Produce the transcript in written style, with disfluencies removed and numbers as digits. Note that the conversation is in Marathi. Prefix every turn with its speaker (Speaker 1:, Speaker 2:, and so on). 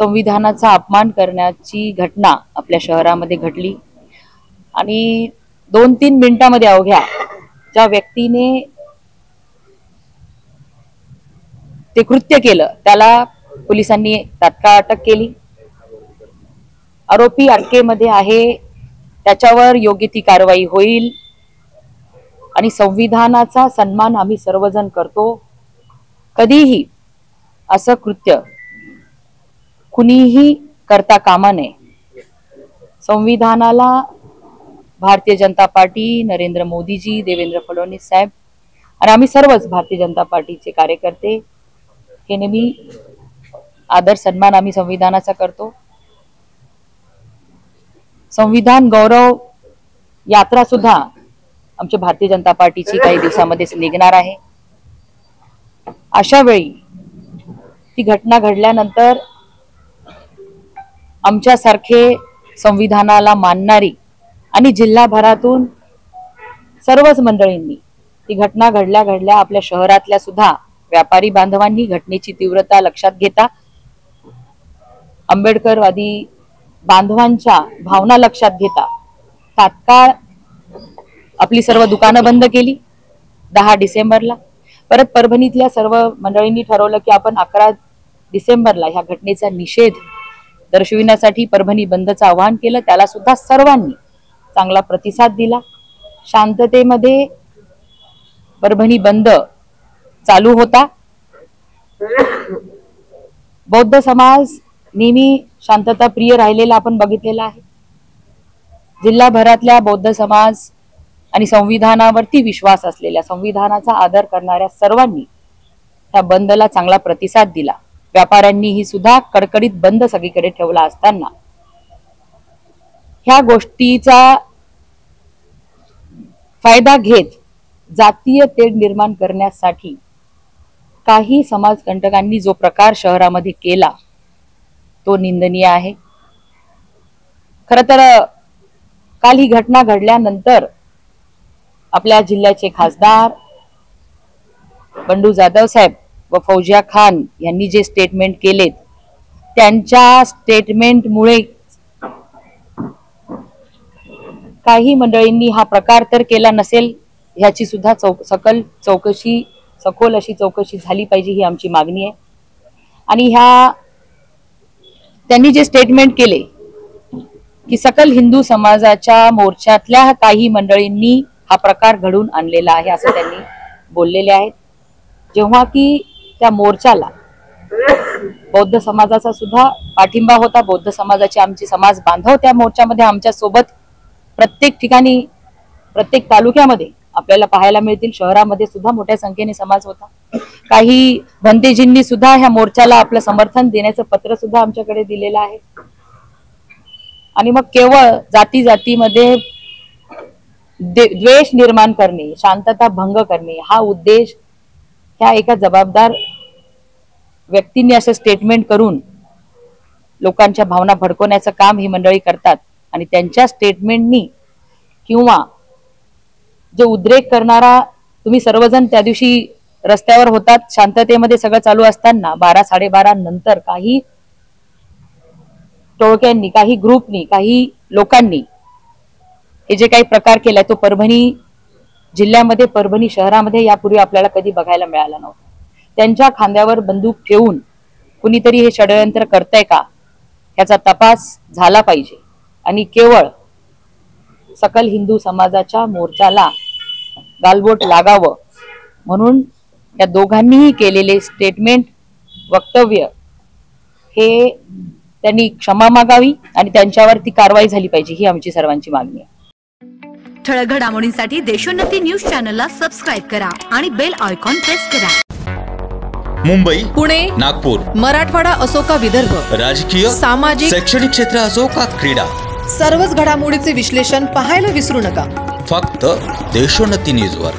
Speaker 1: संविधानाचा अपमान करण्याची घटना आपल्या शहरामध्ये घडली आणि 2-3 मिनिटांमध्ये अवघ्या ज्या व्यक्तीने ते कृत्य केलं त्याला पोलिसांनी तात्काळ अटक केली। आरोपी अटकेमध्ये आहे, त्याच्यावर योग्य ती कारवाई होईल आणि संविधानाचा सन्मान आम्ही सर्वजण करतो। कधीही असं कृत्य कुणीही करता कामा नये। संविधानाला भारतीय जनता पार्टी, नरेंद्र मोदीजी, देवेंद्र फडणवीस साहेब आणि आम्ही सर्वच भारतीय जनता पार्टीचे कार्यकर्ते हे नेहमी आदर सन्मान आम्ही संविधानाचा करतो। संविधान गौरव यात्रा सुद्धा आमच्या भारतीय जनता पार्टीची काही दिवसांमध्येच निघणार आहे। अशा वेळी ती घटना घडल्यानंतर आमच्यासारखे संविधानाला मानणारी आणि जिल्हाभरातून सर्वच मंडळींनी ती घटना घडल्या आपल्या शहरातल्या सुद्धा व्यापारी बांधवांनी घटनेची तीव्रता लक्षात घेता आंबेडकरवादी बांधवांच्या भावना लक्षात घेता तात्काळ आपली सर्व दुकानं बंद केली। 10 डिसेंबरला परत परभणीतल्या सर्व मंडळींनी ठरवलं की आपण 11 डिसेंबरला ह्या घटनेचा निषेध दर्शविण्यासाठी परभणी बंदचं आवाहन केलं। त्याला सुद्धा सर्वांनी चांगला प्रतिसाद दिला। शांततेमध्ये परभणी बंद चालू होता। बौद्ध समाज नेहमी शांतता प्रिय राहिलेला आपण बघितलेला आहे। जिल्हाभरातल्या बौद्ध समाज आणि संविधानावरती विश्वास असलेल्या, संविधानाचा आदर करणाऱ्या सर्वांनी त्या बंदला चांगला प्रतिसाद दिला। व्यापाऱ्यांनीही सुद्धा कडकडीत बंद सगळीकडे ठेवला असताना ह्या गोष्टीचा फायदा घेत जातीय तेढ निर्माण करण्यासाठी काही समाजकंटकांनी जो प्रकार शहरामध्ये केला तो निंदनीय आहे। खरं तर काल ही घटना घडल्यानंतर आपल्या जिल्ह्याचे खासदार बंडू जाधव साहेब व फौजिया खान यांनी जे स्टेटमेंट केलेत त्यांच्या स्टेटमेंटमुळे काही मंडळींनी हा प्रकार तर केला नसेल ह्याची सुद्धा सखोल अशी चौकशी झाली पाहिजे ही आमची मागणी आहे। आणि त्यांनी जे स्टेटमेंट केले की सकल हिंदू समाजाच्या मोर्चातल्या काही मंडळींनी हा प्रकार घडून आणलेला आहे असं त्यांनी बोललेले आहेत। जेव्हा की त्या मोर्चाला बौद्ध समाजाचा सुद्धा पाठिंबा होता, बौद्ध समाजाचे आमचे समाज बांधव त्या मोर्चामध्ये आमच्या सोबत प्रत्येक ठिकाणी प्रत्येक तालुक्यामध्ये आपल्याला पाहायला मिळतील। शहरामध्ये सुद्धा मोठ्या संख्येने समाज होता। काही भंतेजींनी सुद्धा ह्या मोर्चाला आपलं समर्थन देण्याचं पत्र सुद्धा आमच्याकडे दिलेलं आहे। आणि मग केवळ जाती जातीमध्ये द्वेष निर्माण करणे, शांतता भंग करणे हा उद्देश ह्या एका जबाबदार व्यक्तींनी असं स्टेटमेंट करून लोकांच्या भावना भडकवण्याचं काम ही मंडळी करतात। आणि त्यांच्या स्टेटमेंटनी किंवा जे उद्रेक करणारा, तुम्ही सर्वजण त्या दिवशी रस्त्यावर होतात, शांततेमध्ये सगळं चालू असताना 12-12:30 नंतर काही टोळक्यांनी, काही ग्रुपनी, काही लोकांनी हे जे काही प्रकार केलाय तो परभणी जिल्ह्यामध्ये, परभणी शहरामध्ये यापूर्वी आपल्याला कधी बघायला मिळाला नव्हता। त्यांच्या खांद्यावर बंदूक ठेवून कुणीतरी हे षडयंत्र करतंय का याचा तपास झाला पाहिजे आणि केवळ सकल हिंदू समाजाच्या मोर्चाला गालबोट लागावं म्हणून या दोघांनीही केलेले स्टेटमेंट, वक्तव्य हे त्यांनी क्षमा मागावी आणि त्यांच्यावरती कारवाई झाली पाहिजे ही आमची सर्वांची मागणी आहे।
Speaker 2: ठळक घडामोडींसाठी देशोन्नती न्यूज चॅनलला सबस्क्राइब करा आणि बेल आयकॉन प्रेस करा।
Speaker 3: मुंबई,
Speaker 4: पुणे,
Speaker 3: नागपूर,
Speaker 4: मराठवाडा असो का विदर्भ,
Speaker 3: राजकीय,
Speaker 4: सामाजिक,
Speaker 3: शैक्षणिक क्षेत्र असो का क्रीडा,
Speaker 4: सर्वच घडामोडीचे विश्लेषण पाहायला विसरू नका।
Speaker 3: फक्त देशोन्नती न्यूजवर।